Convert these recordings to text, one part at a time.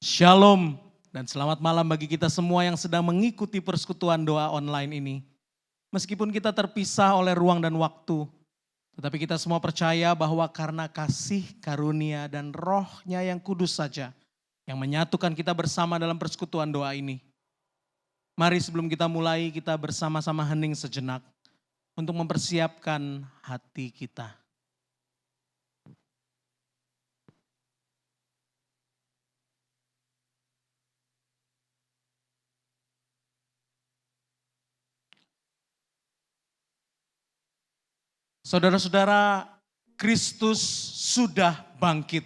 Shalom dan selamat malam bagi kita semua yang sedang mengikuti persekutuan doa online ini. Meskipun kita terpisah oleh ruang dan waktu, tetapi kita semua percaya bahwa karena kasih karunia dan rohnya yang kudus saja yang menyatukan kita bersama dalam persekutuan doa ini. Mari sebelum kita mulai kita bersama-sama hening sejenak untuk mempersiapkan hati kita. Saudara-saudara, Kristus sudah bangkit.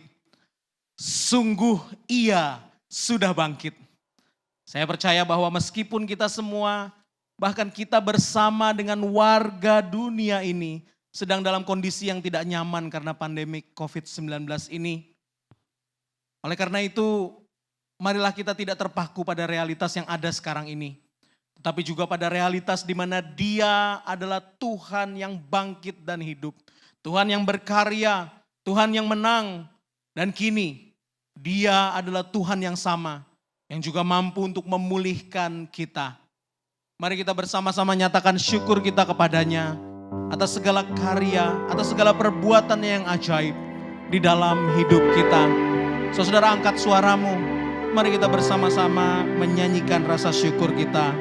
Sungguh Ia sudah bangkit. Saya percaya bahwa meskipun kita semua, bahkan kita bersama dengan warga dunia ini, sedang dalam kondisi yang tidak nyaman karena pandemi COVID-19 ini. Oleh karena itu, marilah kita tidak terpaku pada realitas yang ada sekarang ini. Tetapi juga pada realitas di mana Dia adalah Tuhan yang bangkit dan hidup. Tuhan yang berkarya, Tuhan yang menang. Dan kini Dia adalah Tuhan yang sama, yang juga mampu untuk memulihkan kita. Mari kita bersama-sama nyatakan syukur kita kepadanya atas segala karya, atas segala perbuatannya yang ajaib di dalam hidup kita. Saudara, angkat suaramu. Mari kita bersama-sama menyanyikan rasa syukur kita.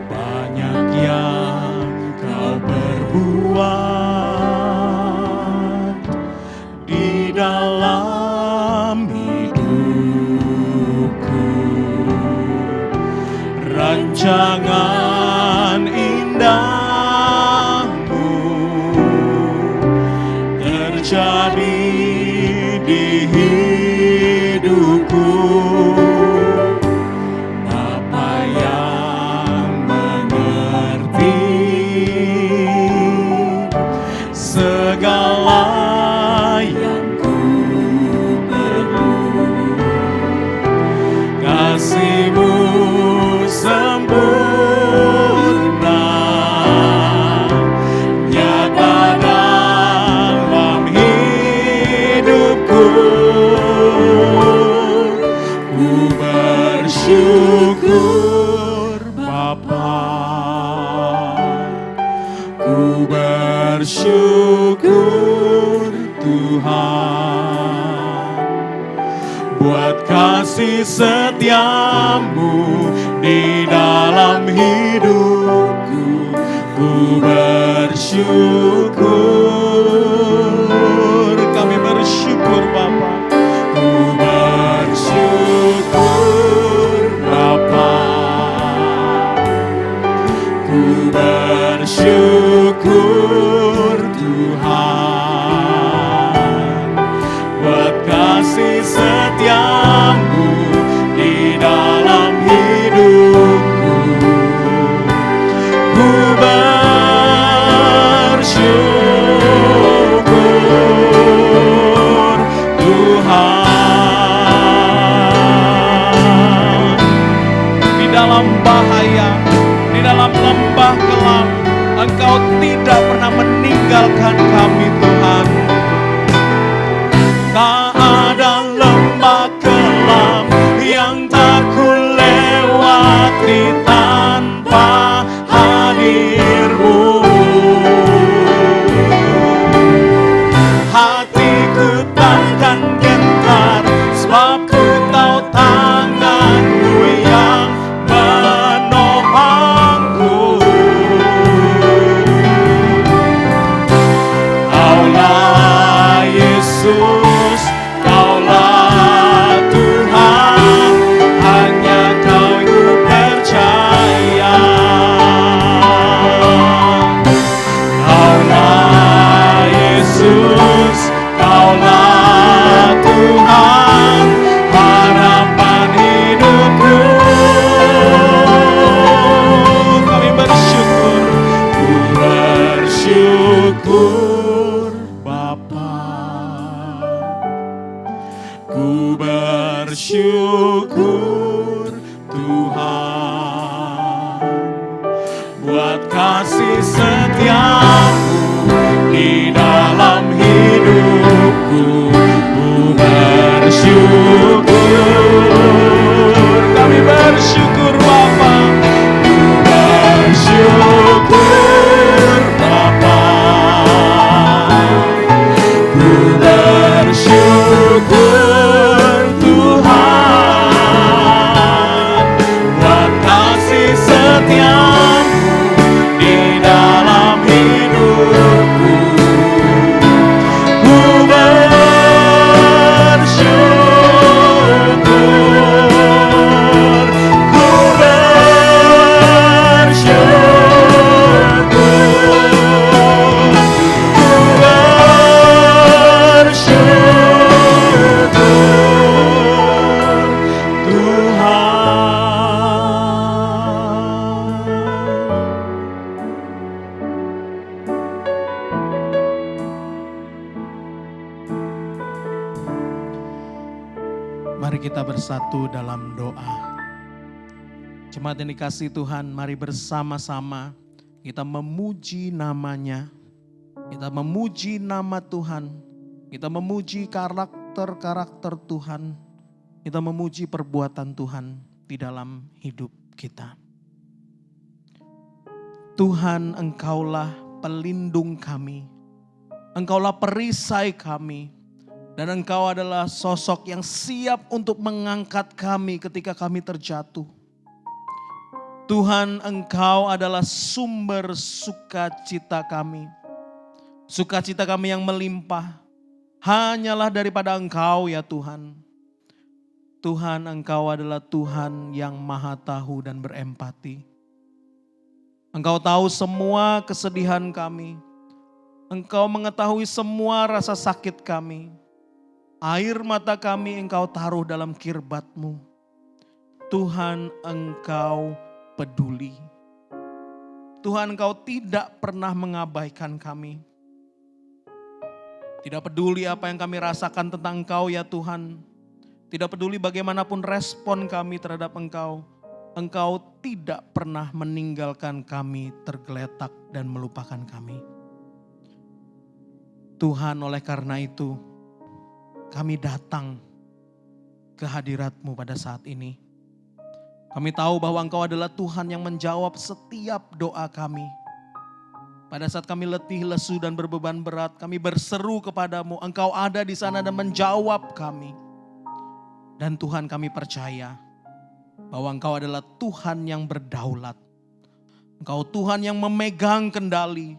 Banyak yang kau perbuat di dalam rancangan indahmu terjadi di hidupku. Bapa yang mengerti segala yang ku perlu, kasih-Mu sempurna nyata dalam hidupku. Ku bersyukur Bapa, ku bersyukur Tuhan buat kasih setia-Mu di dalam hidupku. Ku bersyukur, kami bersyukur Bapa. Ku bersyukur Bapa, ku bersyukur Tuhan buat kasih setia-Mu di dalam hidupku. Ku bersyukur Engkaulah Tuhan, harapan hidupku. Kami bersyukur, ku bersyukur Bapa. Ku bersyukur Tuhan, buat kasih setiamu di dalam hidupku. Ku bersyukur, kami bersyukur Bapa. Ku bersyukur Bapa. Ku bersyukur Tuhan, buat kasih setiamu di dalam hidupku. Ku bersyukur, ku bersyukur, ku bersyukur Tuhan. Mari kita bersatu dalam doa. Jemaat yang dikasihi Tuhan, mari bersama-sama kita memuji namanya. Kita memuji nama Tuhan. Kita memuji karakter-karakter Tuhan. Kita memuji perbuatan Tuhan di dalam hidup kita. Tuhan, Engkaulah pelindung kami. Engkaulah perisai kami. Dan Engkau adalah sosok yang siap untuk mengangkat kami ketika kami terjatuh. Tuhan, Engkau adalah sumber sukacita kami. Sukacita kami yang melimpah hanyalah daripada Engkau ya Tuhan. Tuhan, Engkau adalah Tuhan yang maha tahu dan berempati. Engkau tahu semua kesedihan kami. Engkau mengetahui semua rasa sakit kami. Air mata kami Engkau taruh dalam kirbat-Mu. Tuhan, Engkau peduli. Tuhan, Engkau tidak pernah mengabaikan kami. Tidak peduli apa yang kami rasakan tentang Engkau ya Tuhan. Tidak peduli bagaimanapun respon kami terhadap Engkau. Engkau tidak pernah meninggalkan kami tergeletak dan melupakan kami. Tuhan, oleh karena itu kami datang ke hadirat-Mu pada saat ini. Kami tahu bahwa Engkau adalah Tuhan yang menjawab setiap doa kami. Pada saat kami letih, lesu dan berbeban berat, kami berseru kepadamu. Engkau ada di sana dan menjawab kami. Dan Tuhan, kami percaya bahwa Engkau adalah Tuhan yang berdaulat. Engkau Tuhan yang memegang kendali.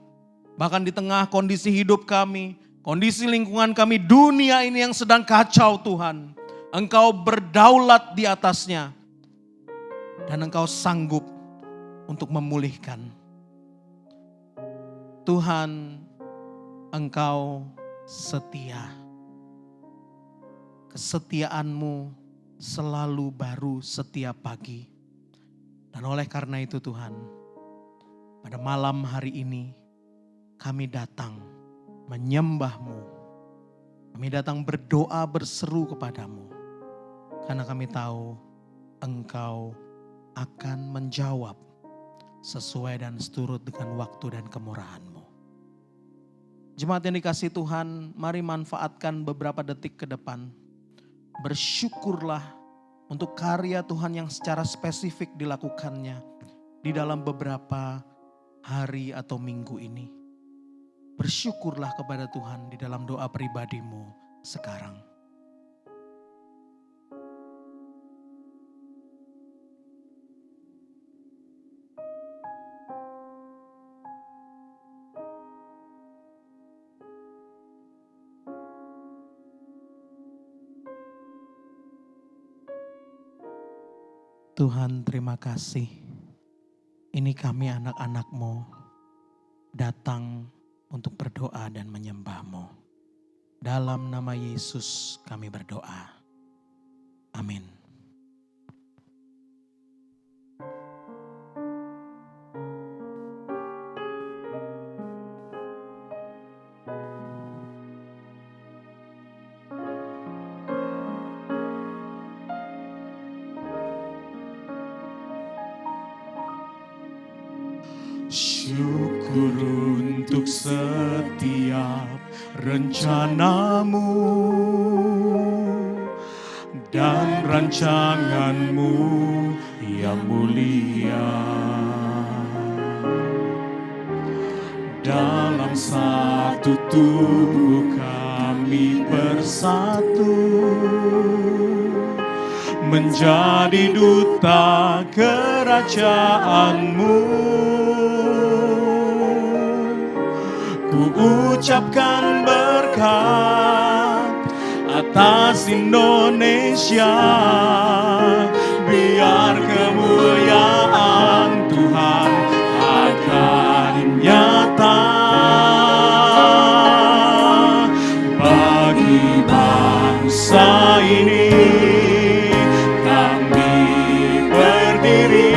Bahkan di tengah kondisi hidup kami, kondisi lingkungan kami, dunia ini yang sedang kacau Tuhan. Engkau berdaulat di atasnya. Dan Engkau sanggup untuk memulihkan. Tuhan, Engkau setia. Kesetiaan-Mu selalu baru setiap pagi. Dan oleh karena itu Tuhan, pada malam hari ini kami datang menyembah-Mu. Kami datang berdoa berseru kepadamu. Karena kami tahu Engkau akan menjawab sesuai dan seturut dengan waktu dan kemurahan-Mu. Jemaat yang dikasihi Tuhan, mari manfaatkan beberapa detik ke depan. Bersyukurlah untuk karya Tuhan yang secara spesifik dilakukannya di dalam beberapa hari atau minggu ini. Bersyukurlah kepada Tuhan di dalam doa pribadimu sekarang. Tuhan, terima kasih. Ini kami anak-anak-Mu datang untuk berdoa dan menyembah-Mu. Dalam nama Yesus kami berdoa. Amin. Syukur untuk setiap rencanamu dan rancanganmu yang mulia. Dalam satu tubuh kami bersatu, menjadi duta kerajaanmu. Ku ucapkan berkat atas Indonesia, biar kemuliaan Tuhan akan nyata bagi bangsa ini. Kami berdiri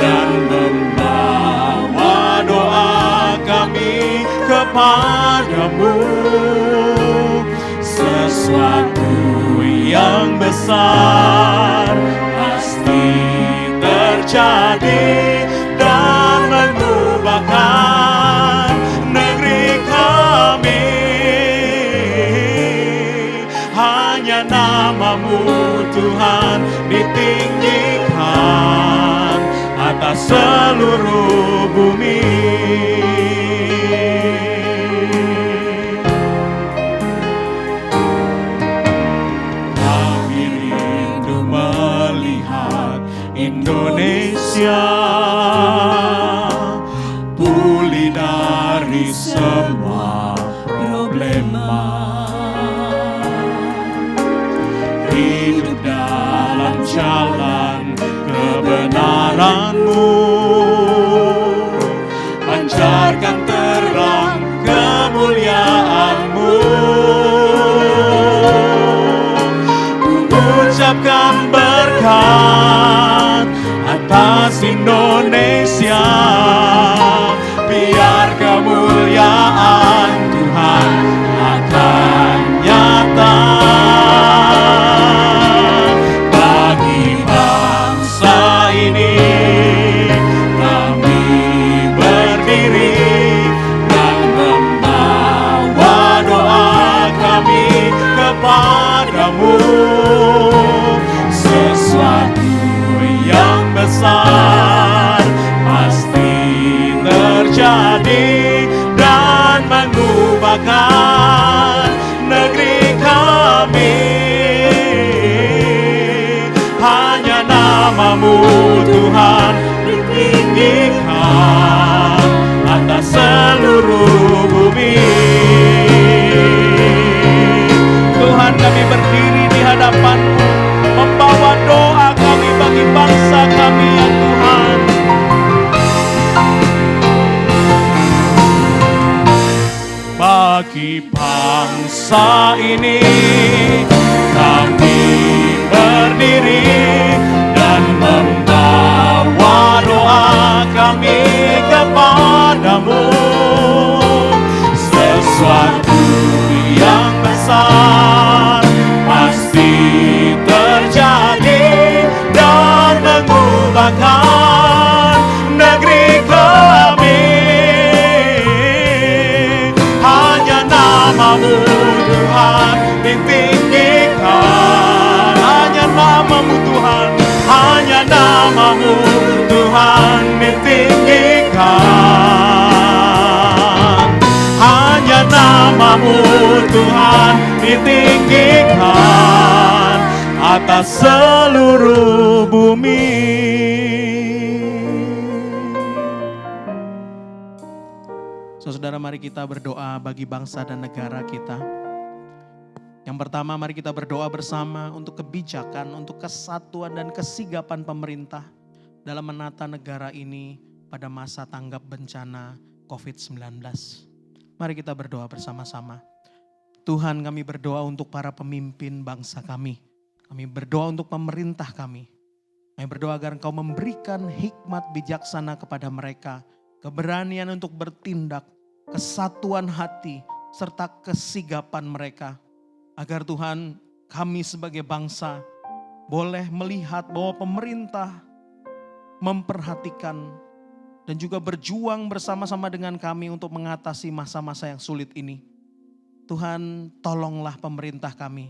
dan membawa doa kami kepadamu. Sesuatu yang besar pasti terjadi dan mengubahkan negeri kami. Hanya namamu Tuhan ditinggikan atas seluruh bumi. Indonesia pulih dari semua problema, hidup dalam jalan kebenaran-Mu, pancarkan terang kemuliaan-Mu. Ku ucapkan berkat atas Indonesia, biar kemuliaan Tuhan akan nyata bagi bangsa ini. Kami berdiri dan membawa doa kami kepadamu. Sesuatu yang besar pasti terjadi dan mengubahkan negeri kami. Hanya namamu Tuhan ditinggikan atas seluruh bumi. Tuhan, kami berdiri di hadapan-Mu, membawa doa kami bagi bangsa kami ya Tuhan. Bagi bangsa ini kami berdiri dan membawa doa kami kepadamu. Sesuatu yang besar pasti terjadi dan mengubahkan negeri kami. Hanya namamu Tuhan ditinggikan. Hanya namamu Tuhan, hanya namamu Tuhan ditinggikan. Hanya namamu Tuhan ditinggikan atas seluruh bumi. Saudara, mari kita berdoa bagi bangsa dan negara kita. Yang pertama, mari kita berdoa bersama untuk kebijakan, untuk kesatuan dan kesigapan pemerintah dalam menata negara ini pada masa tanggap bencana COVID-19. Mari kita berdoa bersama-sama. Tuhan, kami berdoa untuk para pemimpin bangsa kami. Kami berdoa untuk pemerintah kami. Kami berdoa agar Engkau memberikan hikmat bijaksana kepada mereka. Keberanian untuk bertindak, kesatuan hati, serta kesigapan mereka. Agar Tuhan, kami sebagai bangsa boleh melihat bahwa pemerintah memperhatikan dan juga berjuang bersama-sama dengan kami untuk mengatasi masa-masa yang sulit ini. Tuhan, tolonglah pemerintah kami.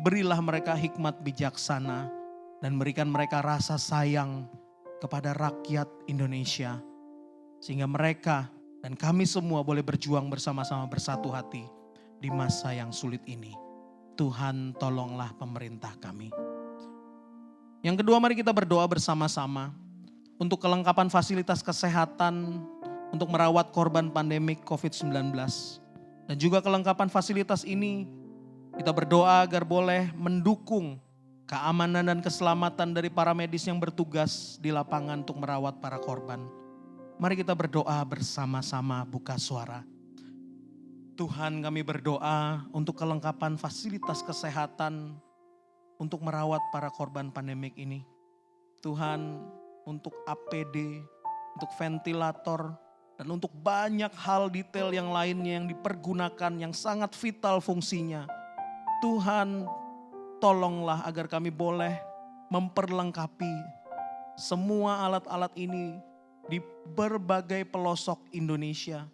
Berilah mereka hikmat bijaksana dan berikan mereka rasa sayang kepada rakyat Indonesia. Sehingga mereka dan kami semua boleh berjuang bersama-sama bersatu hati di masa yang sulit ini. Tuhan, tolonglah pemerintah kami. Yang kedua, mari kita berdoa bersama-sama untuk kelengkapan fasilitas kesehatan untuk merawat korban pandemik COVID-19. Dan juga kelengkapan fasilitas ini kita berdoa agar boleh mendukung keamanan dan keselamatan dari para medis yang bertugas di lapangan untuk merawat para korban. Mari kita berdoa bersama-sama, buka suara. Tuhan, kami berdoa untuk kelengkapan fasilitas kesehatan untuk merawat para korban pandemik ini. Tuhan, untuk APD, untuk ventilator, dan untuk banyak hal detail yang lainnya yang dipergunakan yang sangat vital fungsinya. Tuhan, tolonglah agar kami boleh memperlengkapi semua alat-alat ini di berbagai pelosok Indonesia.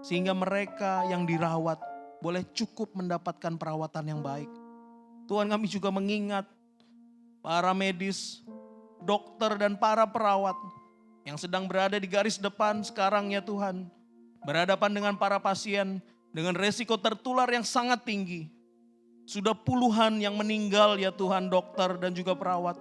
Sehingga mereka yang dirawat boleh cukup mendapatkan perawatan yang baik. Tuhan, kami juga mengingat para medis, dokter dan para perawat yang sedang berada di garis depan sekarang ya Tuhan. Berhadapan dengan para pasien dengan resiko tertular yang sangat tinggi. Sudah puluhan yang meninggal ya Tuhan, dokter dan juga perawat.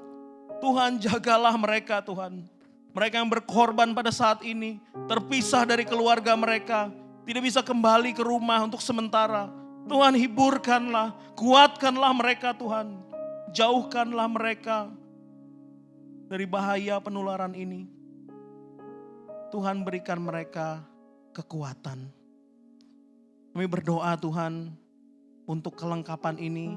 Tuhan, jagalah mereka Tuhan. Mereka yang berkorban pada saat ini, terpisah dari keluarga mereka, tidak bisa kembali ke rumah untuk sementara. Tuhan, hiburkanlah, kuatkanlah mereka Tuhan. Jauhkanlah mereka dari bahaya penularan ini. Tuhan, berikan mereka kekuatan. Kami berdoa Tuhan untuk kelengkapan ini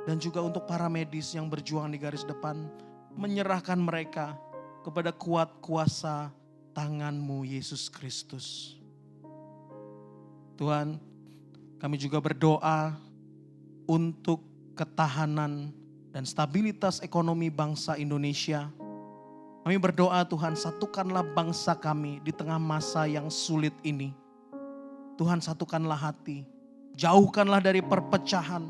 dan juga untuk para medis yang berjuang di garis depan. Menyerahkan mereka kepada kuat kuasa tangan-Mu Yesus Kristus. Tuhan, kami juga berdoa untuk ketahanan dan stabilitas ekonomi bangsa Indonesia. Kami berdoa Tuhan, satukanlah bangsa kami di tengah masa yang sulit ini. Tuhan, satukanlah hati, jauhkanlah dari perpecahan,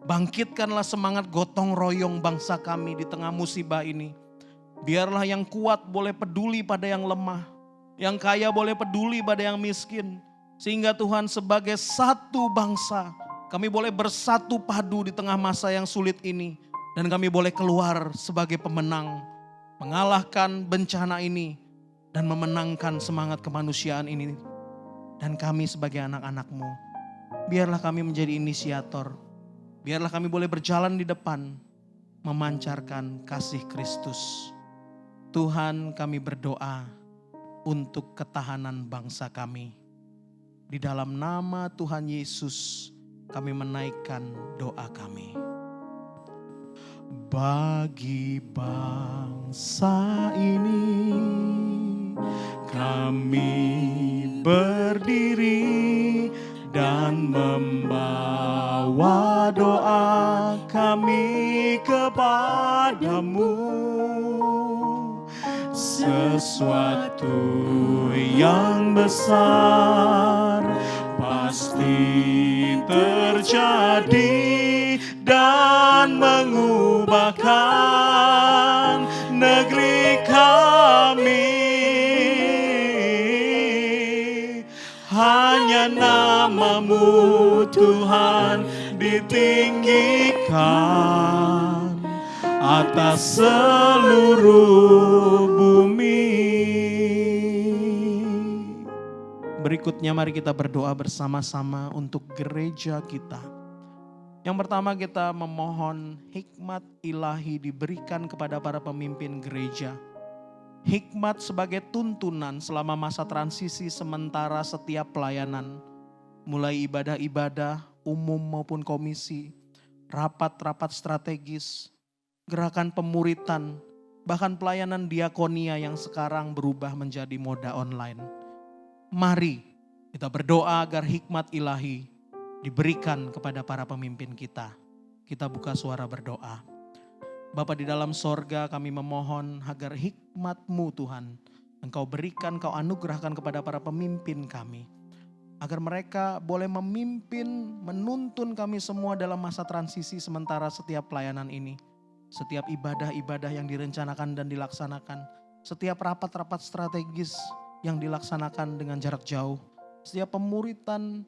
bangkitkanlah semangat gotong royong bangsa kami di tengah musibah ini. Biarlah yang kuat boleh peduli pada yang lemah, yang kaya boleh peduli pada yang miskin. Sehingga Tuhan, sebagai satu bangsa, kami boleh bersatu padu di tengah masa yang sulit ini. Dan kami boleh keluar sebagai pemenang, mengalahkan bencana ini dan memenangkan semangat kemanusiaan ini. Dan kami sebagai anak-anak-Mu, biarlah kami menjadi inisiator. Biarlah kami boleh berjalan di depan, memancarkan kasih Kristus. Tuhan, kami berdoa untuk ketahanan bangsa kami. Di dalam nama Tuhan Yesus, kami menaikkan doa kami. Bagi bangsa ini kami berdiri dan membawa doa kami kepadamu. Sesuatu yang besar pasti terjadi dan mengubahkan negeri kami. Hanya nama-Mu Tuhan ditinggikan atas seluruh bumi. Berikutnya mari kita berdoa bersama-sama untuk gereja kita. Yang pertama, kita memohon hikmat ilahi diberikan kepada para pemimpin gereja. Hikmat sebagai tuntunan selama masa transisi sementara setiap pelayanan. Mulai ibadah-ibadah, umum maupun komisi, rapat-rapat strategis, gerakan pemuritan, bahkan pelayanan diakonia yang sekarang berubah menjadi moda online. Mari kita berdoa agar hikmat ilahi diberikan kepada para pemimpin kita. Kita buka suara berdoa. Bapa di dalam sorga, kami memohon agar hikmat-Mu Tuhan, Engkau berikan, Engkau anugerahkan kepada para pemimpin kami. Agar mereka boleh memimpin, menuntun kami semua dalam masa transisi sementara setiap pelayanan ini. Setiap ibadah-ibadah yang direncanakan dan dilaksanakan. Setiap rapat-rapat strategis yang dilaksanakan dengan jarak jauh. Setiap pemuritan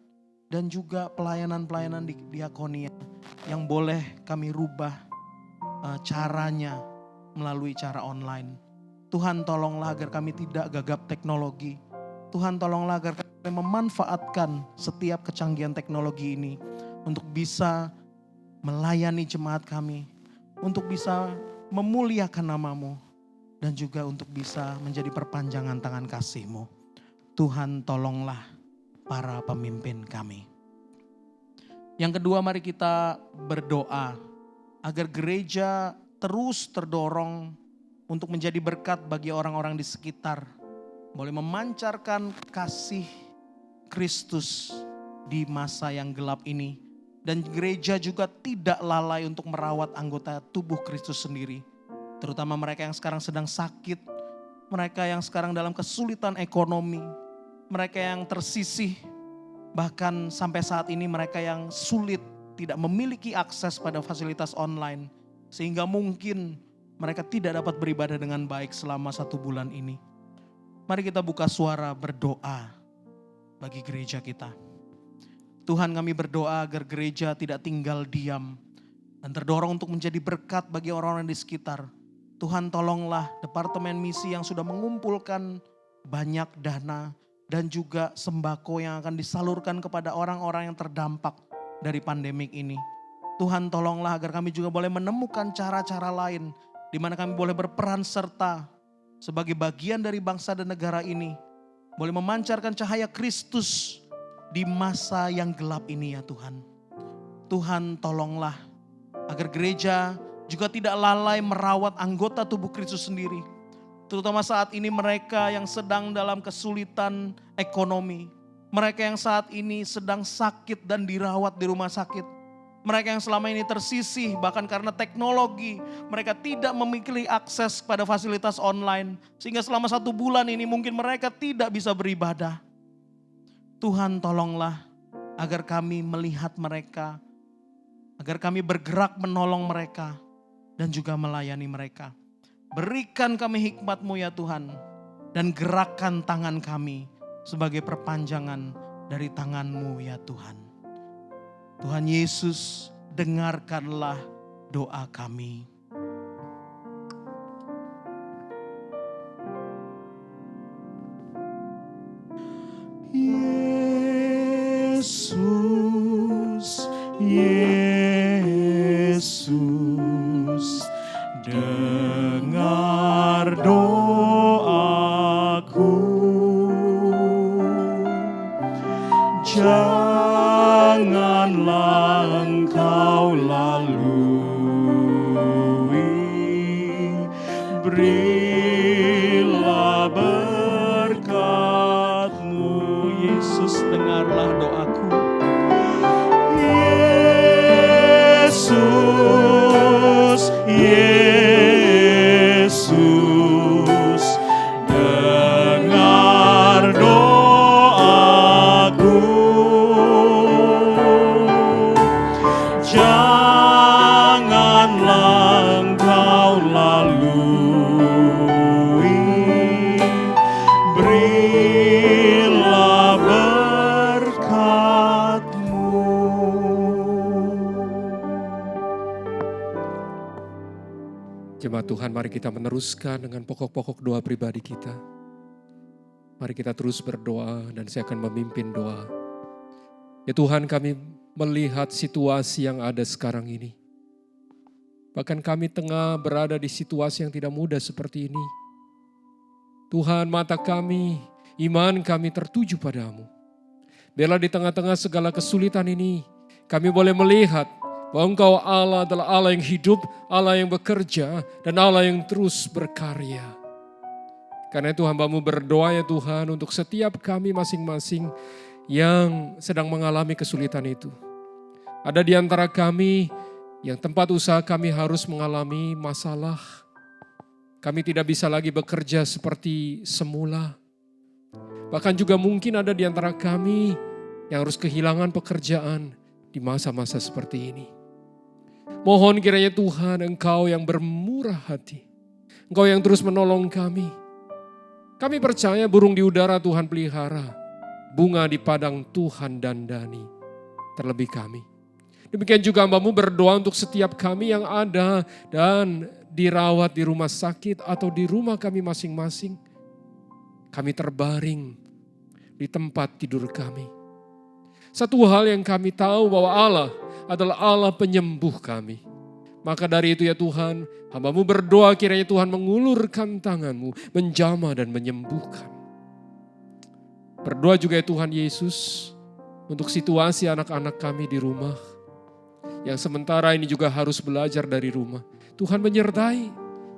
dan juga pelayanan-pelayanan di diakonia yang boleh kami rubah caranya melalui cara online. Tuhan tolonglah agar kami tidak gagap teknologi. Tuhan tolonglah agar kami memanfaatkan setiap kecanggihan teknologi ini untuk bisa melayani jemaat kami, untuk bisa memuliakan nama-Mu, dan juga untuk bisa menjadi perpanjangan tangan kasih-Mu. Tuhan tolonglah para pemimpin kami. Yang kedua, mari kita berdoa agar gereja terus terdorong untuk menjadi berkat bagi orang-orang di sekitar, boleh memancarkan kasih Kristus di masa yang gelap ini. Dan gereja juga tidak lalai untuk merawat anggota tubuh Kristus sendiri. Terutama mereka yang sekarang sedang sakit, mereka yang sekarang dalam kesulitan ekonomi, mereka yang tersisih, bahkan sampai saat ini mereka yang sulit tidak memiliki akses pada fasilitas online. Sehingga mungkin mereka tidak dapat beribadah dengan baik selama 1 bulan ini. Mari kita buka suara berdoa bagi gereja kita. Tuhan, kami berdoa agar gereja tidak tinggal diam dan terdorong untuk menjadi berkat bagi orang-orang di sekitar. Tuhan, tolonglah Departemen Misi yang sudah mengumpulkan banyak dana dan juga sembako yang akan disalurkan kepada orang-orang yang terdampak dari pandemik ini. Tuhan, tolonglah agar kami juga boleh menemukan cara-cara lain di mana kami boleh berperan serta sebagai bagian dari bangsa dan negara ini, boleh memancarkan cahaya Kristus di masa yang gelap ini ya Tuhan. Tuhan, tolonglah agar gereja juga tidak lalai merawat anggota tubuh Kristus sendiri. Terutama saat ini mereka yang sedang dalam kesulitan ekonomi. Mereka yang saat ini sedang sakit dan dirawat di rumah sakit. Mereka yang selama ini tersisih bahkan karena teknologi. Mereka tidak memiliki akses pada fasilitas online. Sehingga selama 1 bulan ini mungkin mereka tidak bisa beribadah. Tuhan, tolonglah agar kami melihat mereka. Agar kami bergerak menolong mereka dan juga melayani mereka. Berikan kami hikmat-Mu ya Tuhan. Dan gerakkan tangan kami sebagai perpanjangan dari tangan-Mu ya Tuhan. Tuhan Yesus, dengarkanlah doa kami. Yesus, Yesus, dengar doaku. Janganlah Engkau lalui, berilah berkat-Mu. Yesus, dengarlah doaku. Yesus, Yesus, dengar doaku. Janganlah Engkau lalui, berilah berkat-Mu. Jemaat Tuhan, mari kita meneruskan dengan pokok-pokok doa pribadi kita. Mari kita terus berdoa dan saya akan memimpin doa. Ya Tuhan, kami melihat situasi yang ada sekarang ini. Bahkan kami tengah berada di situasi yang tidak mudah seperti ini. Tuhan, mata kami, iman kami tertuju padamu. Biarlah di tengah-tengah segala kesulitan ini, kami boleh melihat bahwa Engkau Allah adalah Allah yang hidup, Allah yang bekerja, dan Allah yang terus berkarya. Karena itu hamba-Mu berdoa ya Tuhan untuk setiap kami masing-masing yang sedang mengalami kesulitan itu. Ada di antara kami yang tempat usaha kami harus mengalami masalah. Kami tidak bisa lagi bekerja seperti semula. Bahkan juga mungkin ada di antara kami yang harus kehilangan pekerjaan di masa-masa seperti ini. Mohon kiranya Tuhan Engkau yang bermurah hati. Engkau yang terus menolong kami. Kami percaya burung di udara Tuhan pelihara. Bunga di padang Tuhan dandani. Terlebih kami. Demikian juga hamba-Mu berdoa untuk setiap kami yang ada dan dirawat di rumah sakit atau di rumah kami masing-masing. Kami terbaring di tempat tidur kami. Satu hal yang kami tahu bahwa Allah adalah Allah penyembuh kami. Maka dari itu ya Tuhan, hamba-Mu berdoa kiranya Tuhan mengulurkan tangan-Mu, menjamah dan menyembuhkan. Berdoa juga ya Tuhan Yesus untuk situasi anak-anak kami di rumah. Yang sementara ini juga harus belajar dari rumah. Tuhan menyertai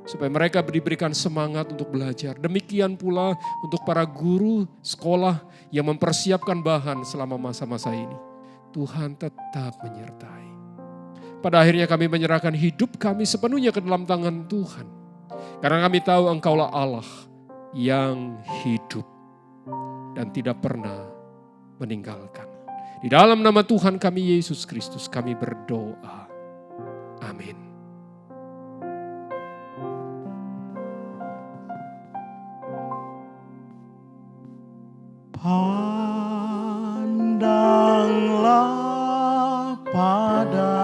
supaya mereka diberikan semangat untuk belajar. Demikian pula untuk para guru sekolah yang mempersiapkan bahan selama masa-masa ini. Tuhan tetap menyertai. Pada akhirnya kami menyerahkan hidup kami sepenuhnya ke dalam tangan Tuhan. Karena kami tahu Engkaulah Allah yang hidup dan tidak pernah meninggalkan. Di dalam nama Tuhan kami Yesus Kristus kami berdoa. Amin. Pandanglah pada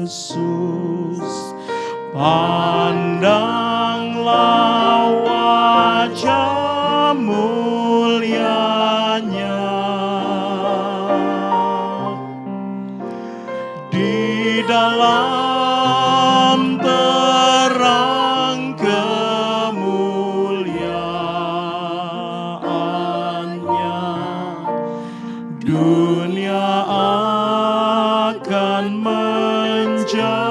Yesus, pandanglah wajah mulianya, di dalam terang kemuliaannya, dunia akan menjadi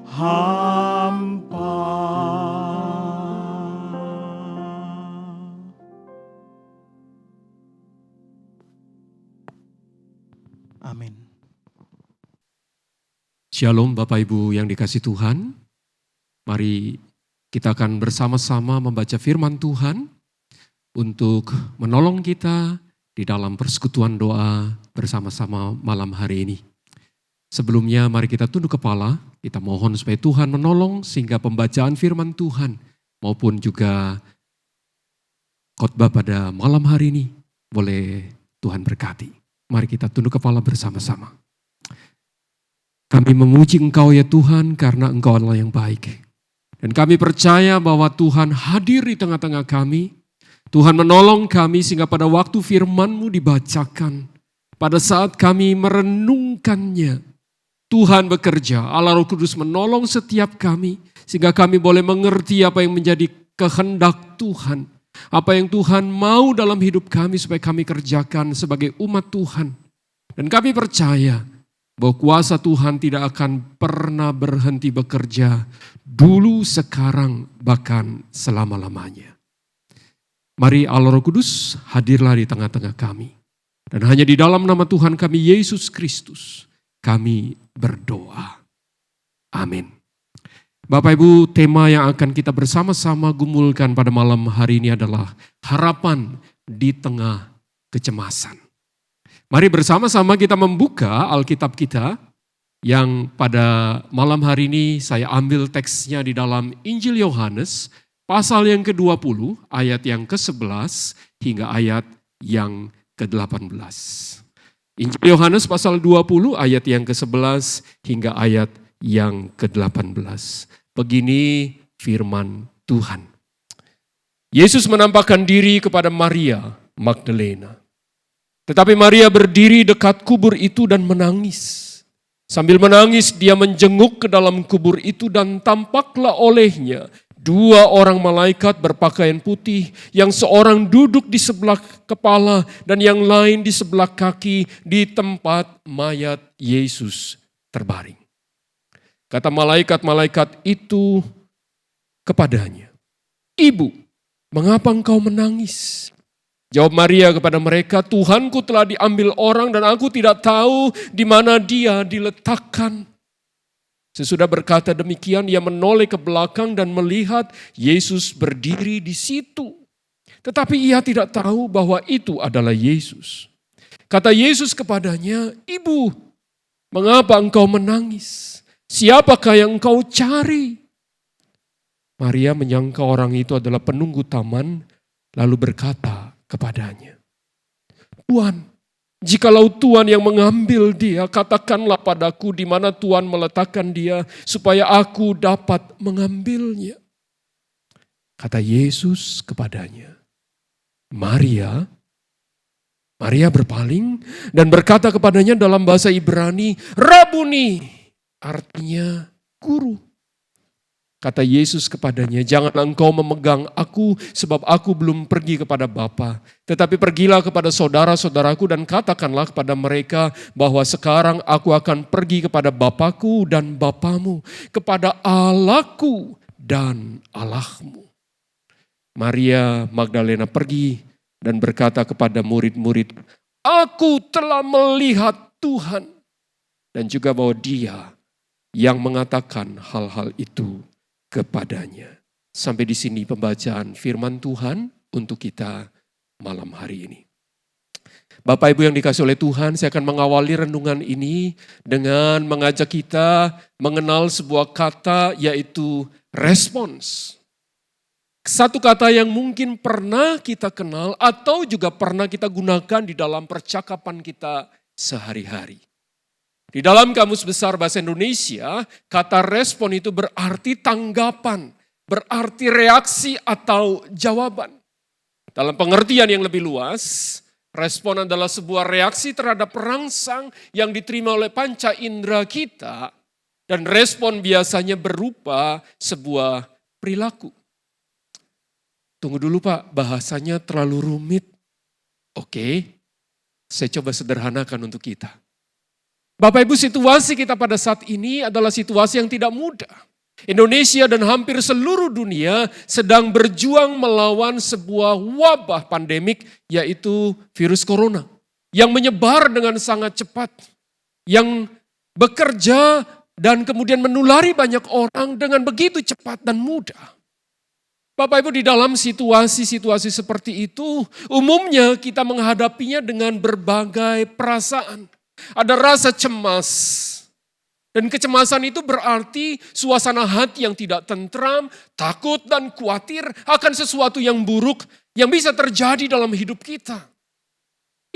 hampa. Amin. Shalom Bapak Ibu yang dikasih Tuhan. Mari kita akan bersama-sama membaca firman Tuhan untuk menolong kita di dalam persekutuan doa bersama-sama malam hari ini. Sebelumnya mari kita tunduk kepala, kita mohon supaya Tuhan menolong sehingga pembacaan firman Tuhan maupun juga khotbah pada malam hari ini boleh Tuhan berkati. Mari kita tunduk kepala bersama-sama. Kami memuji Engkau ya Tuhan karena Engkau adalah yang baik. Dan kami percaya bahwa Tuhan hadir di tengah-tengah kami. Tuhan menolong kami sehingga pada waktu firman-Mu dibacakan. Pada saat kami merenungkannya, Tuhan bekerja. Allah Roh Kudus menolong setiap kami. Sehingga kami boleh mengerti apa yang menjadi kehendak Tuhan. Apa yang Tuhan mau dalam hidup kami supaya kami kerjakan sebagai umat Tuhan. Dan kami percaya bahwa kuasa Tuhan tidak akan pernah berhenti bekerja dulu, sekarang, bahkan selama-lamanya. Mari Allah Roh Kudus hadirlah di tengah-tengah kami. Dan hanya di dalam nama Tuhan kami Yesus Kristus kami berdoa. Amin. Bapak Ibu, tema yang akan kita bersama-sama gumulkan pada malam hari ini adalah harapan di tengah kecemasan. Mari bersama-sama kita membuka Alkitab kita yang pada malam hari ini saya ambil teksnya di dalam Injil Yohanes pasal yang ke-20 ayat yang ke-11 hingga ayat yang ke-18. Injil Yohanes pasal 20 ayat yang ke-11 hingga ayat yang ke-18. Begini firman Tuhan. Yesus menampakkan diri kepada Maria Magdalena. Tetapi Maria berdiri dekat kubur itu dan menangis. Sambil menangis dia menjenguk ke dalam kubur itu dan tampaklah olehnya 2 orang malaikat berpakaian putih, yang seorang duduk di sebelah kepala dan yang lain di sebelah kaki di tempat mayat Yesus terbaring. Kata malaikat-malaikat itu kepadanya, "Ibu, mengapa engkau menangis?" Jawab Maria kepada mereka, "Tuhanku telah diambil orang dan aku tidak tahu di mana dia diletakkan." Sesudah berkata demikian, ia menoleh ke belakang dan melihat Yesus berdiri di situ. Tetapi ia tidak tahu bahwa itu adalah Yesus. Kata Yesus kepadanya, "Ibu, mengapa engkau menangis? Siapakah yang engkau cari?" Maria menyangka orang itu adalah penunggu taman, lalu berkata kepadanya, "Tuhan, jikalau Tuhan yang mengambil dia, katakanlah padaku di mana Tuhan meletakkan dia, supaya aku dapat mengambilnya." Kata Yesus kepadanya, "Maria." Maria berpaling dan berkata kepadanya dalam bahasa Ibrani, "Rabuni," artinya guru. Kata Yesus kepadanya, "Jangan engkau memegang aku, sebab aku belum pergi kepada Bapa. Tetapi pergilah kepada saudara-saudaraku dan katakanlah kepada mereka bahwa sekarang aku akan pergi kepada Bapakku dan Bapamu, kepada Allahku dan Allahmu." Maria Magdalena pergi dan berkata kepada murid-murid, "Aku telah melihat Tuhan." Dan juga bahwa Dia yang mengatakan hal-hal itu kepadanya. Sampai di sini pembacaan firman Tuhan untuk kita malam hari ini. Bapak Ibu yang dikasihi oleh Tuhan, saya akan mengawali renungan ini dengan mengajak kita mengenal sebuah kata, yaitu respons. Satu kata yang mungkin pernah kita kenal atau juga pernah kita gunakan di dalam percakapan kita sehari-hari. Di dalam Kamus Besar Bahasa Indonesia, kata respon itu berarti tanggapan, berarti reaksi atau jawaban. Dalam pengertian yang lebih luas, respon adalah sebuah reaksi terhadap perangsang yang diterima oleh panca indera kita, dan respon biasanya berupa sebuah perilaku. Tunggu dulu Pak, bahasanya terlalu rumit. Oke, saya coba sederhanakan untuk kita. Bapak Ibu, situasi kita pada saat ini adalah situasi yang tidak mudah. Indonesia dan hampir seluruh dunia sedang berjuang melawan sebuah wabah pandemik, yaitu virus corona. Yang menyebar dengan sangat cepat. Yang bekerja dan kemudian menulari banyak orang dengan begitu cepat dan mudah. Bapak Ibu, di dalam situasi-situasi seperti itu, umumnya kita menghadapinya dengan berbagai perasaan. Ada rasa cemas, dan kecemasan itu berarti suasana hati yang tidak tentram, takut dan khawatir akan sesuatu yang buruk yang bisa terjadi dalam hidup kita.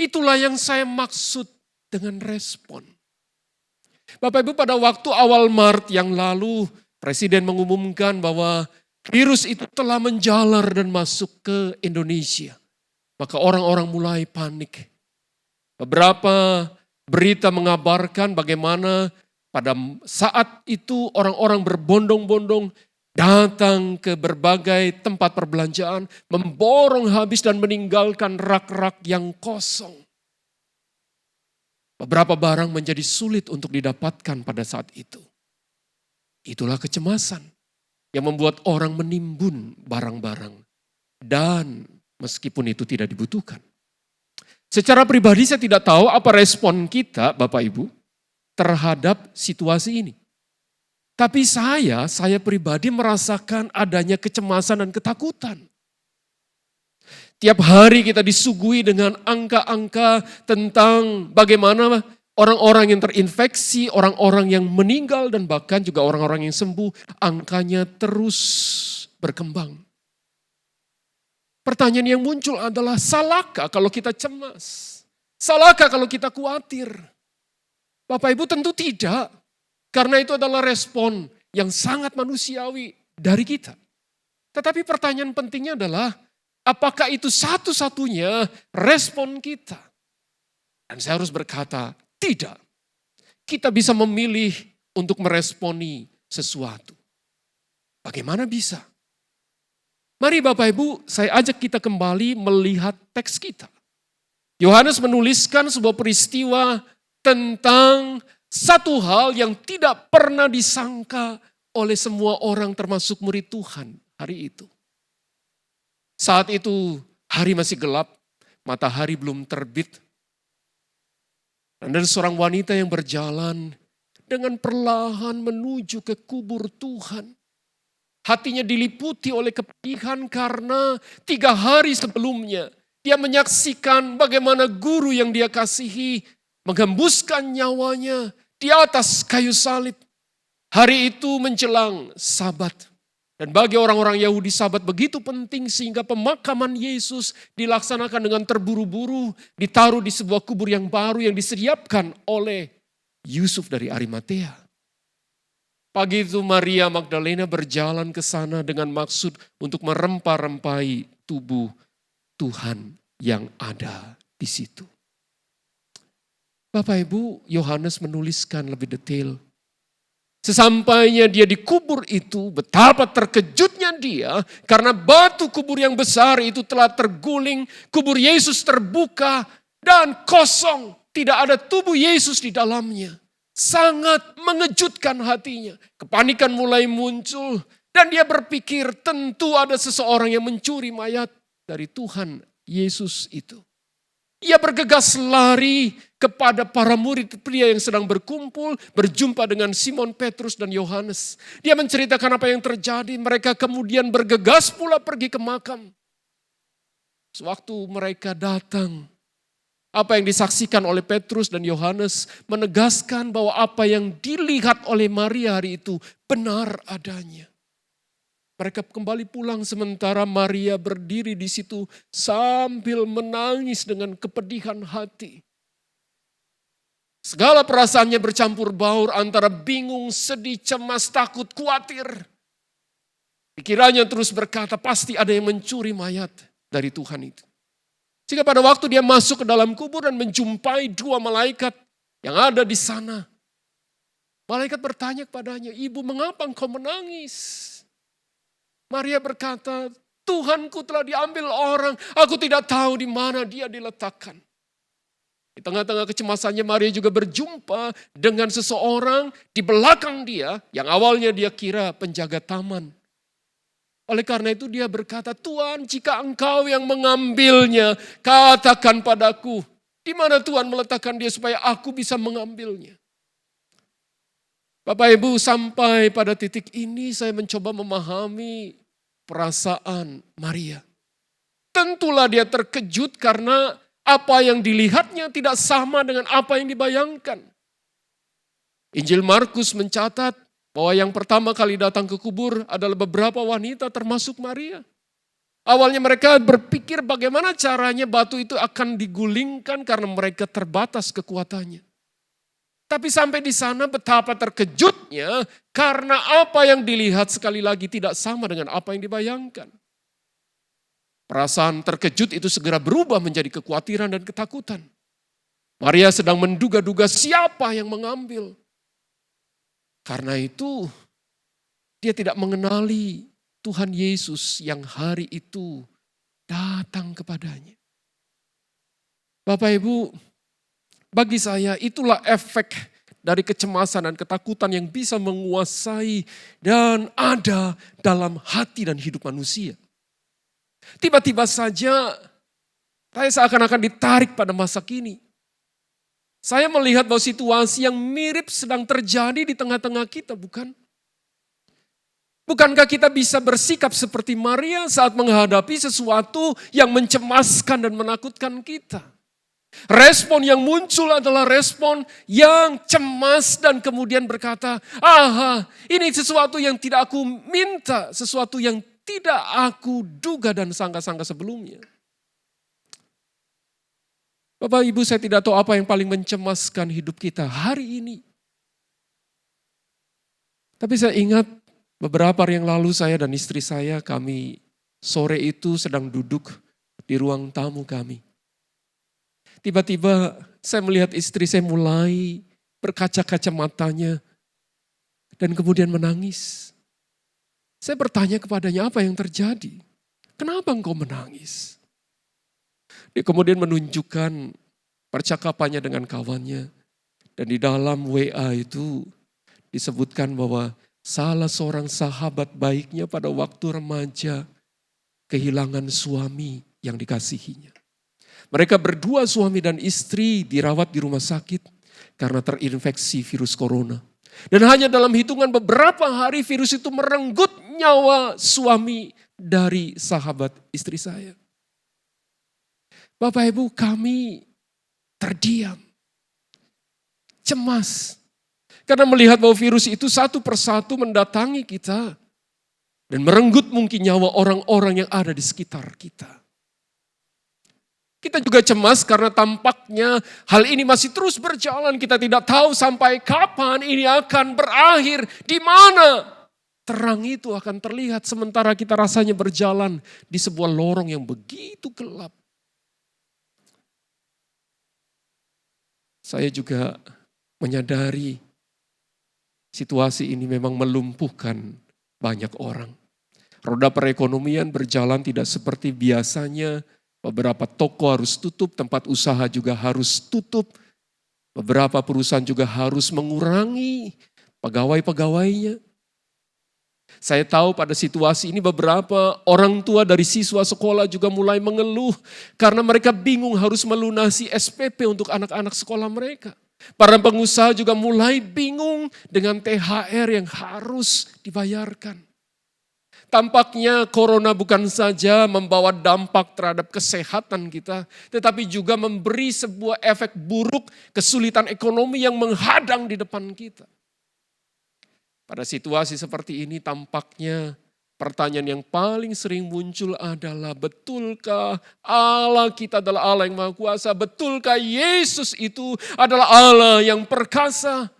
Itulah yang saya maksud dengan respon. Bapak Ibu, pada waktu awal Maret yang lalu, Presiden mengumumkan bahwa virus itu telah menjalar dan masuk ke Indonesia. Maka orang-orang mulai panik. Beberapa berita mengabarkan bagaimana pada saat itu orang-orang berbondong-bondong datang ke berbagai tempat perbelanjaan, memborong habis dan meninggalkan rak-rak yang kosong. Beberapa barang menjadi sulit untuk didapatkan pada saat itu. Itulah kecemasan yang membuat orang menimbun barang-barang dan meskipun itu tidak dibutuhkan. Secara pribadi saya tidak tahu apa respon kita Bapak Ibu terhadap situasi ini. Tapi saya pribadi merasakan adanya kecemasan dan ketakutan. Tiap hari kita disuguhi dengan angka-angka tentang bagaimana orang-orang yang terinfeksi, orang-orang yang meninggal dan bahkan juga orang-orang yang sembuh, angkanya terus berkembang. Pertanyaan yang muncul adalah, salahkah kalau kita cemas? Salahkah kalau kita khawatir? Bapak Ibu, tentu tidak. Karena itu adalah respon yang sangat manusiawi dari kita. Tetapi pertanyaan pentingnya adalah, apakah itu satu-satunya respon kita? Dan saya harus berkata, tidak. Kita bisa memilih untuk meresponi sesuatu. Bagaimana bisa? Mari Bapak Ibu, saya ajak kita kembali melihat teks kita. Yohanes menuliskan sebuah peristiwa tentang satu hal yang tidak pernah disangka oleh semua orang termasuk murid Tuhan hari itu. Saat itu hari masih gelap, matahari belum terbit. Dan ada seorang wanita yang berjalan dengan perlahan menuju ke kubur Tuhan. Hatinya diliputi oleh kepedihan karena 3 hari sebelumnya dia menyaksikan bagaimana guru yang dia kasihi menghembuskan nyawanya di atas kayu salib. Hari itu menjelang Sabat. Dan bagi orang-orang Yahudi Sabat begitu penting sehingga pemakaman Yesus dilaksanakan dengan terburu-buru, ditaruh di sebuah kubur yang baru yang disediakan oleh Yusuf dari Arimatea. Pagi itu Maria Magdalena berjalan ke sana dengan maksud untuk merempah-rempahi tubuh Tuhan yang ada di situ. Bapak Ibu, Yohanes menuliskan lebih detail. Sesampainya dia di kubur itu, betapa terkejutnya dia karena batu kubur yang besar itu telah terguling, kubur Yesus terbuka dan kosong, tidak ada tubuh Yesus di dalamnya. Sangat mengejutkan hatinya. Kepanikan mulai muncul dan dia berpikir tentu ada seseorang yang mencuri mayat dari Tuhan Yesus itu. Ia bergegas lari kepada para murid pria yang sedang berkumpul, berjumpa dengan Simon Petrus dan Yohanes. Dia menceritakan apa yang terjadi, mereka kemudian bergegas pula pergi ke makam. Sewaktu mereka datang, apa yang disaksikan oleh Petrus dan Yohanes menegaskan bahwa apa yang dilihat oleh Maria hari itu benar adanya. Mereka kembali pulang sementara Maria berdiri di situ sambil menangis dengan kepedihan hati. Segala perasaannya bercampur baur antara bingung, sedih, cemas, takut, khawatir. Pikirannya terus berkata pasti ada yang mencuri mayat dari Tuhan itu. Sehingga pada waktu dia masuk ke dalam kubur dan menjumpai 2 malaikat yang ada di sana. Malaikat bertanya kepadanya, "Ibu, mengapa engkau menangis?" Maria berkata, "Tuhanku telah diambil orang, aku tidak tahu di mana dia diletakkan." Di tengah-tengah kecemasannya Maria juga berjumpa dengan seseorang di belakang dia yang awalnya dia kira penjaga taman. Oleh karena itu dia berkata, "Tuhan, jika engkau yang mengambilnya, katakan padaku, di mana Tuhan meletakkan dia supaya aku bisa mengambilnya." Bapak Ibu, sampai pada titik ini saya mencoba memahami perasaan Maria. Tentulah dia terkejut karena apa yang dilihatnya tidak sama dengan apa yang dibayangkan. Injil Markus mencatat bahwa yang pertama kali datang ke kubur adalah beberapa wanita termasuk Maria. Awalnya mereka berpikir bagaimana caranya batu itu akan digulingkan karena mereka terbatas kekuatannya. Tapi sampai di sana betapa terkejutnya karena apa yang dilihat sekali lagi tidak sama dengan apa yang dibayangkan. Perasaan terkejut itu segera berubah menjadi kekhawatiran dan ketakutan. Maria sedang menduga-duga siapa yang mengambil. Karena itu dia tidak mengenali Tuhan Yesus yang hari itu datang kepadanya. Bapak Ibu, bagi saya itulah efek dari kecemasan dan ketakutan yang bisa menguasai dan ada dalam hati dan hidup manusia. Tiba-tiba saja saya seakan-akan ditarik pada masa kini. Saya melihat bahwa situasi yang mirip sedang terjadi di tengah-tengah kita, bukan? Bukankah kita bisa bersikap seperti Maria saat menghadapi sesuatu yang mencemaskan dan menakutkan kita? Respon yang muncul adalah respon yang cemas dan kemudian berkata, ini sesuatu yang tidak aku minta, sesuatu yang tidak aku duga dan sangka-sangka sebelumnya. Bapak Ibu, saya tidak tahu apa yang paling mencemaskan hidup kita hari ini. Tapi saya ingat beberapa hari yang lalu saya dan istri saya, kami sore itu sedang duduk di ruang tamu kami. Tiba-tiba saya melihat istri saya mulai berkaca-kaca matanya dan kemudian menangis. Saya bertanya kepadanya, apa yang terjadi? kenapa engkau menangis? Dia kemudian menunjukkan percakapannya dengan kawannya. Dan di dalam WA itu disebutkan bahwa salah seorang sahabat baiknya pada waktu remaja kehilangan suami yang dikasihinya. Mereka berdua suami dan istri dirawat di rumah sakit karena terinfeksi virus corona. Dan hanya dalam hitungan beberapa hari virus itu merenggut nyawa suami dari sahabat istri saya. Bapak Ibu, kami terdiam, cemas. Karena melihat bahwa virus itu satu persatu mendatangi kita. Dan merenggut mungkin nyawa orang-orang yang ada di sekitar kita. Kita juga cemas karena tampaknya hal ini masih terus berjalan. Kita tidak tahu sampai kapan ini akan berakhir. Di mana terang itu akan terlihat sementara kita rasanya berjalan di sebuah lorong yang begitu gelap. Saya juga menyadari situasi ini memang melumpuhkan banyak orang. Roda perekonomian berjalan tidak seperti biasanya. Beberapa toko harus tutup, tempat usaha juga harus tutup. Beberapa perusahaan juga harus mengurangi pegawai-pegawainya. Saya tahu pada situasi ini beberapa orang tua dari siswa sekolah juga mulai mengeluh karena mereka bingung harus melunasi SPP untuk anak-anak sekolah mereka. Para pengusaha juga mulai bingung dengan THR yang harus dibayarkan. Tampaknya corona bukan saja membawa dampak terhadap kesehatan kita, tetapi juga memberi sebuah efek buruk, kesulitan ekonomi yang menghadang di depan kita. Pada situasi seperti ini tampaknya pertanyaan yang paling sering muncul adalah, betulkah Allah kita adalah Allah yang Maha Kuasa? Betulkah Yesus itu adalah Allah yang perkasa?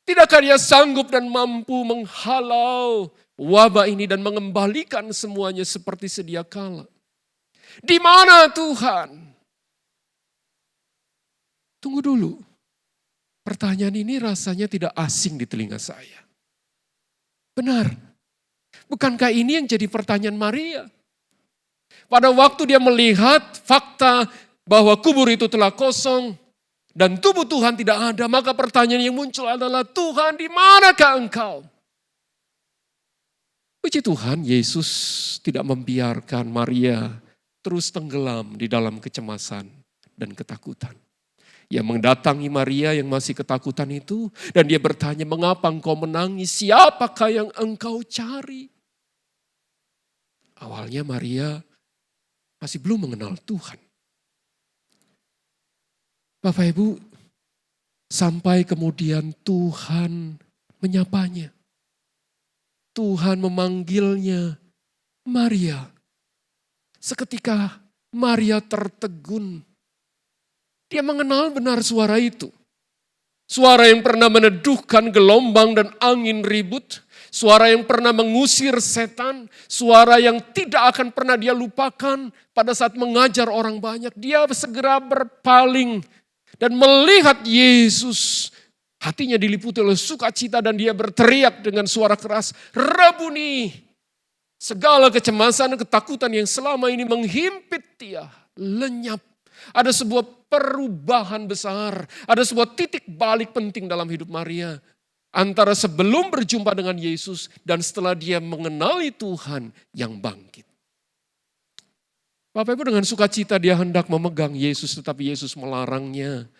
Tidakkah Dia sanggup dan mampu menghalau wabah ini dan mengembalikan semuanya seperti sedia kala? Di mana Tuhan? Tunggu dulu. Pertanyaan ini rasanya tidak asing di telinga saya. Benar. Bukankah ini yang jadi pertanyaan Maria? Pada waktu dia melihat fakta bahwa kubur itu telah kosong dan tubuh Tuhan tidak ada, maka pertanyaan yang muncul adalah, Tuhan, di manakah Engkau? Puji Tuhan, Yesus tidak membiarkan Maria terus tenggelam di dalam kecemasan dan ketakutan. Ia mendatangi Maria yang masih ketakutan itu dan dia bertanya, mengapa engkau menangis? Siapakah yang engkau cari? Awalnya Maria masih belum mengenal Tuhan. Bapak Ibu, sampai kemudian Tuhan menyapanya. Tuhan memanggilnya, Maria. Seketika Maria tertegun. Dia mengenal benar suara itu. Suara yang pernah meneduhkan gelombang dan angin ribut. Suara yang pernah mengusir setan. Suara yang tidak akan pernah dia lupakan pada saat mengajar orang banyak. Dia segera berpaling dan melihat Yesus. Hatinya diliputi oleh sukacita dan dia berteriak dengan suara keras, Rabuni. Segala kecemasan dan ketakutan yang selama ini menghimpit dia lenyap. Ada sebuah perubahan besar, ada sebuah titik balik penting dalam hidup Maria. Antara sebelum berjumpa dengan Yesus dan setelah dia mengenali Tuhan yang bangkit. Bapak Ibu, dengan sukacita dia hendak memegang Yesus, tetapi Yesus melarangnya.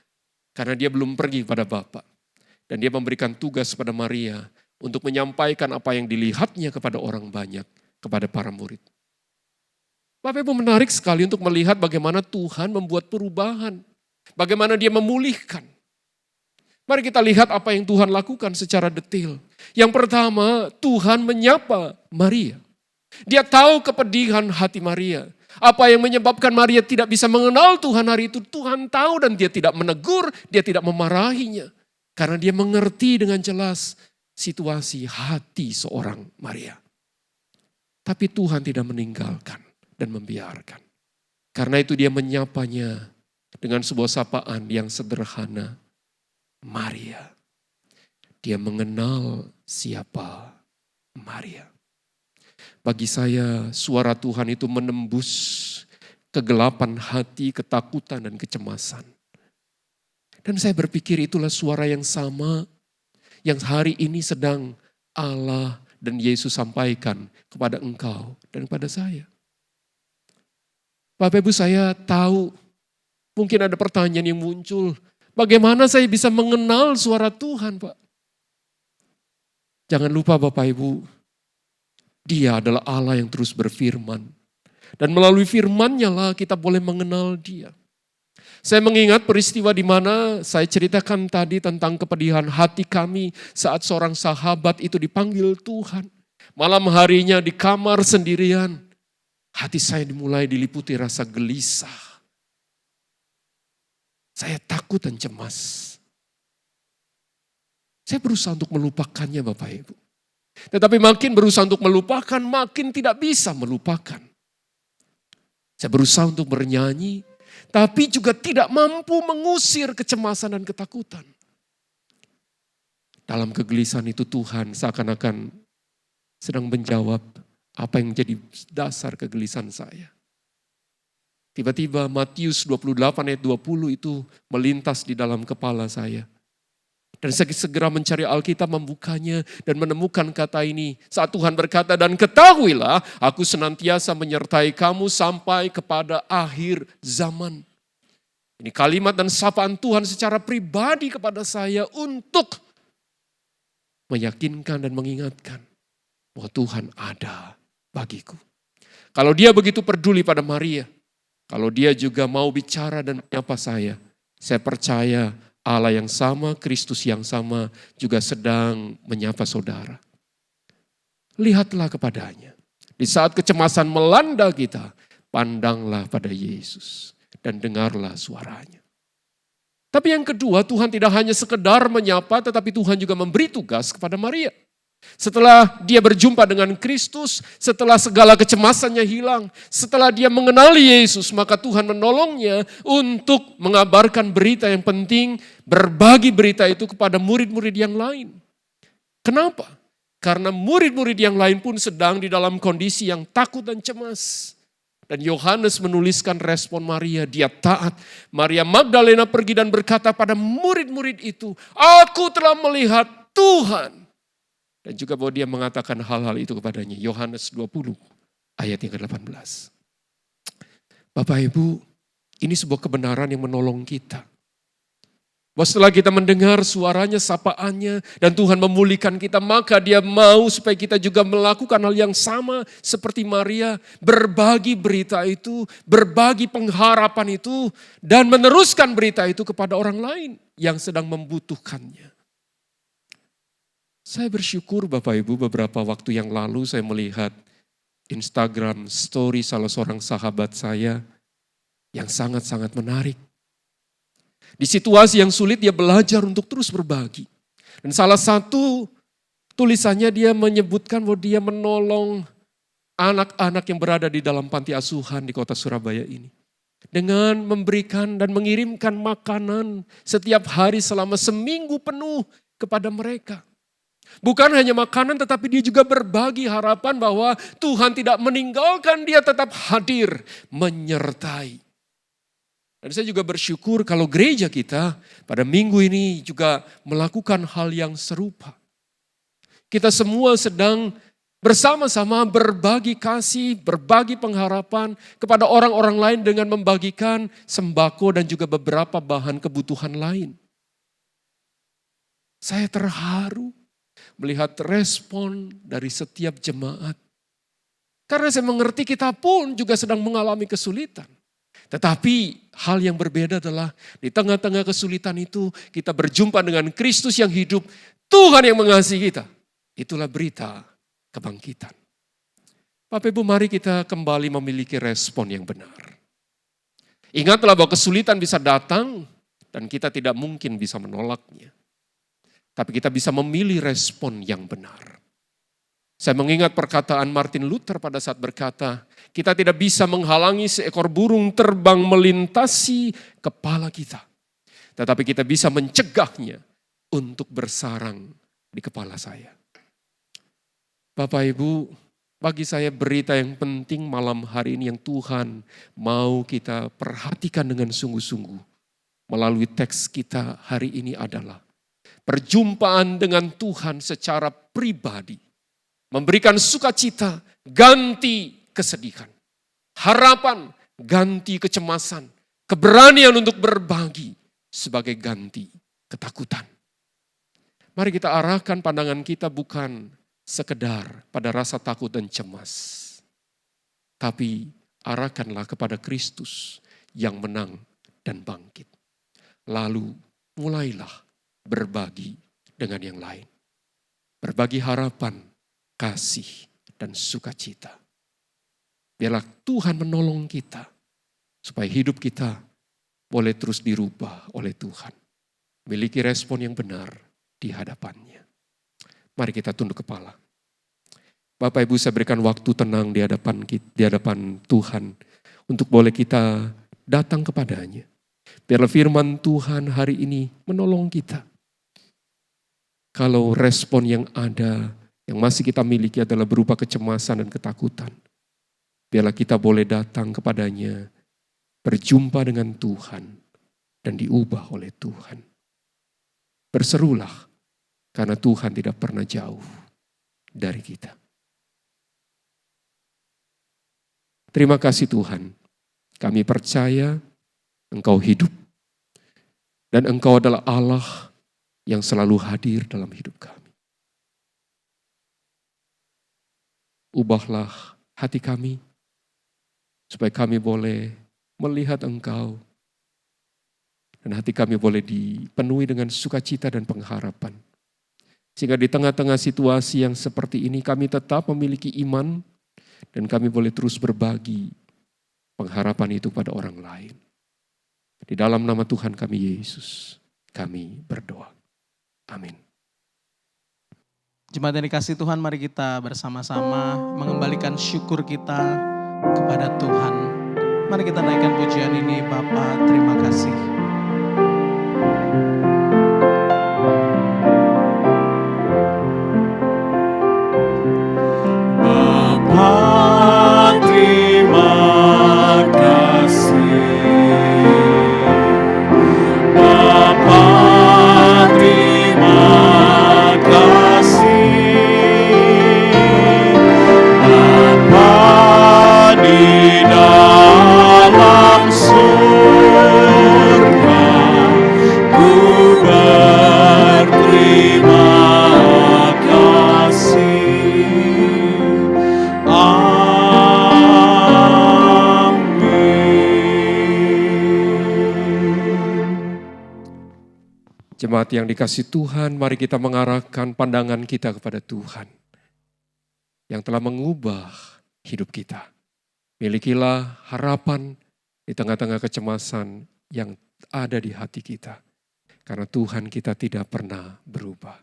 Karena dia belum pergi pada Bapa. Dan dia memberikan tugas kepada Maria untuk menyampaikan apa yang dilihatnya kepada orang banyak, kepada para murid. Bapak Ibu, menarik sekali untuk melihat bagaimana Tuhan membuat perubahan. Bagaimana dia memulihkan. Mari kita lihat apa yang Tuhan lakukan secara detail. Yang pertama, Tuhan menyapa Maria. Dia tahu kepedihan hati Maria. Apa yang menyebabkan Maria tidak bisa mengenal Tuhan hari itu, Tuhan tahu dan dia tidak menegur, dia tidak memarahinya. Karena dia mengerti dengan jelas situasi hati seorang Maria. Tapi Tuhan tidak meninggalkan dan membiarkan. Karena itu dia menyapanya dengan sebuah sapaan yang sederhana. Maria. Dia mengenal siapa Maria. Bagi saya suara Tuhan itu menembus kegelapan hati, ketakutan dan kecemasan. Dan saya berpikir itulah suara yang sama yang hari ini sedang Allah dan Yesus sampaikan kepada engkau dan kepada saya. Bapak Ibu, saya tahu mungkin ada pertanyaan yang muncul. Bagaimana saya bisa mengenal suara Tuhan, Pak? Jangan lupa Bapak Ibu, Dia adalah Allah yang terus berfirman. Dan melalui firman-Nya lah kita boleh mengenal Dia. Saya mengingat peristiwa di mana saya ceritakan tadi tentang kepedihan hati kami saat seorang sahabat itu dipanggil Tuhan. Malam harinya di kamar sendirian, hati saya dimulai diliputi rasa gelisah. Saya takut dan cemas. Saya berusaha untuk melupakannya Bapak Ibu. Tetapi makin berusaha untuk melupakan, makin tidak bisa melupakan. Saya berusaha untuk bernyanyi, tapi juga tidak mampu mengusir kecemasan dan ketakutan. Dalam kegelisahan itu Tuhan seakan-akan sedang menjawab apa yang menjadi dasar kegelisahan saya. Tiba-tiba Matius 28 ayat 20 itu melintas di dalam kepala saya. Dan saya segera mencari Alkitab, membukanya dan menemukan kata ini. Saat Tuhan berkata, dan ketahuilah aku senantiasa menyertai kamu sampai kepada akhir zaman. Ini kalimat dan sapaan Tuhan secara pribadi kepada saya untuk meyakinkan dan mengingatkan bahwa Tuhan ada bagiku. Kalau Dia begitu peduli pada Maria, kalau Dia juga mau bicara dan menyapa saya percaya Allah yang sama, Kristus yang sama juga sedang menyapa saudara. Lihatlah kepadanya. Di saat kecemasan melanda kita, pandanglah pada Yesus dan dengarlah suaranya. Tapi yang kedua, Tuhan tidak hanya sekedar menyapa, tetapi Tuhan juga memberi tugas kepada Maria. Setelah dia berjumpa dengan Kristus, setelah segala kecemasannya hilang, setelah dia mengenali Yesus, maka Tuhan menolongnya untuk mengabarkan berita yang penting, berbagi berita itu kepada murid-murid yang lain. Kenapa? Karena murid-murid yang lain pun sedang di dalam kondisi yang takut dan cemas. Dan Yohanes menuliskan respon Maria, dia taat. Maria Magdalena pergi dan berkata pada murid-murid itu, aku telah melihat Tuhan. Dan juga bahwa dia mengatakan hal-hal itu kepadanya. Yohanes 20 ayat yang ke-18. Bapak Ibu, ini sebuah kebenaran yang menolong kita. Bahwa setelah kita mendengar suaranya, sapaannya, dan Tuhan memulihkan kita, maka Dia mau supaya kita juga melakukan hal yang sama seperti Maria. Berbagi berita itu, berbagi pengharapan itu, dan meneruskan berita itu kepada orang lain yang sedang membutuhkannya. Saya bersyukur Bapak Ibu, beberapa waktu yang lalu saya melihat Instagram story salah seorang sahabat saya yang sangat-sangat menarik. Di situasi yang sulit dia belajar untuk terus berbagi. Dan salah satu tulisannya dia menyebutkan bahwa dia menolong anak-anak yang berada di dalam panti asuhan di kota Surabaya ini. Dengan memberikan dan mengirimkan makanan setiap hari selama seminggu penuh kepada mereka. Bukan hanya makanan tetapi dia juga berbagi harapan bahwa Tuhan tidak meninggalkan, Dia tetap hadir menyertai. Dan saya juga bersyukur kalau gereja kita pada minggu ini juga melakukan hal yang serupa. Kita semua sedang bersama-sama berbagi kasih, berbagi pengharapan kepada orang-orang lain dengan membagikan sembako dan juga beberapa bahan kebutuhan lain. Saya terharu melihat respon dari setiap jemaat. Karena saya mengerti kita pun juga sedang mengalami kesulitan. Tetapi hal yang berbeda adalah di tengah-tengah kesulitan itu kita berjumpa dengan Kristus yang hidup. Tuhan yang mengasihi kita. Itulah berita kebangkitan. Bapak Ibu, mari kita kembali memiliki respon yang benar. Ingatlah bahwa kesulitan bisa datang dan kita tidak mungkin bisa menolaknya. Tapi kita bisa memilih respon yang benar. Saya mengingat perkataan Martin Luther pada saat berkata, kita tidak bisa menghalangi seekor burung terbang melintasi kepala kita. Tetapi kita bisa mencegahnya untuk bersarang di kepala saya. Bapak Ibu, Bagi saya berita yang penting malam hari ini yang Tuhan mau kita perhatikan dengan sungguh-sungguh melalui teks kita hari ini adalah perjumpaan dengan Tuhan secara pribadi. Memberikan sukacita, ganti kesedihan. Harapan, ganti kecemasan. Keberanian untuk berbagi sebagai ganti ketakutan. Mari kita arahkan pandangan kita bukan sekedar pada rasa takut dan cemas. Tapi arahkanlah kepada Kristus yang menang dan bangkit. Lalu mulailah berbagi dengan yang lain. Berbagi harapan, kasih, dan sukacita. Biarlah Tuhan menolong kita supaya hidup kita boleh terus dirubah oleh Tuhan. Miliki respon yang benar di hadapannya. Mari kita tunduk kepala. Bapak Ibu, saya berikan waktu tenang di hadapan Tuhan untuk boleh kita datang kepadanya. Biarlah firman Tuhan hari ini menolong kita. Kalau respon yang ada, yang masih kita miliki adalah berupa kecemasan dan ketakutan. Biarlah kita boleh datang kepadanya, berjumpa dengan Tuhan, dan diubah oleh Tuhan. Berserulah, karena Tuhan tidak pernah jauh dari kita. Terima kasih Tuhan, kami percaya Engkau hidup, dan Engkau adalah Allah yang selalu hadir dalam hidup kami. Ubahlah hati kami, supaya kami boleh melihat Engkau, dan hati kami boleh dipenuhi dengan sukacita dan pengharapan. Sehingga di tengah-tengah situasi yang seperti ini kami tetap memiliki iman, dan kami boleh terus berbagi pengharapan itu pada orang lain. Di dalam nama Tuhan kami Yesus, kami berdoa. Amin. Jemaat yang dikasih Tuhan, mari kita bersama-sama mengembalikan syukur kita kepada Tuhan. Mari kita naikkan pujian ini, Bapa, terima kasih. Bapa, terima kasih. Bapa, terima kasih. Bapa di dalam surga, ku berterima kasih. Amin. Jemaat yang dikasih Tuhan, mari kita mengarahkan pandangan kita kepada Tuhan yang telah mengubah hidup kita. Milikilah harapan di tengah-tengah kecemasan yang ada di hati kita. Karena Tuhan kita tidak pernah berubah.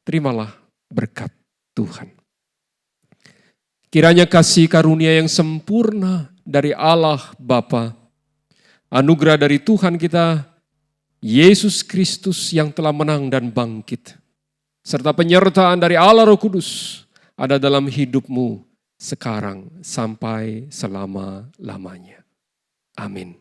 Terimalah berkat Tuhan. Kiranya kasih karunia yang sempurna dari Allah Bapa, anugerah dari Tuhan kita, Yesus Kristus yang telah menang dan bangkit, serta penyertaan dari Allah Roh Kudus ada dalam hidupmu sekarang sampai selama-lamanya. Amin.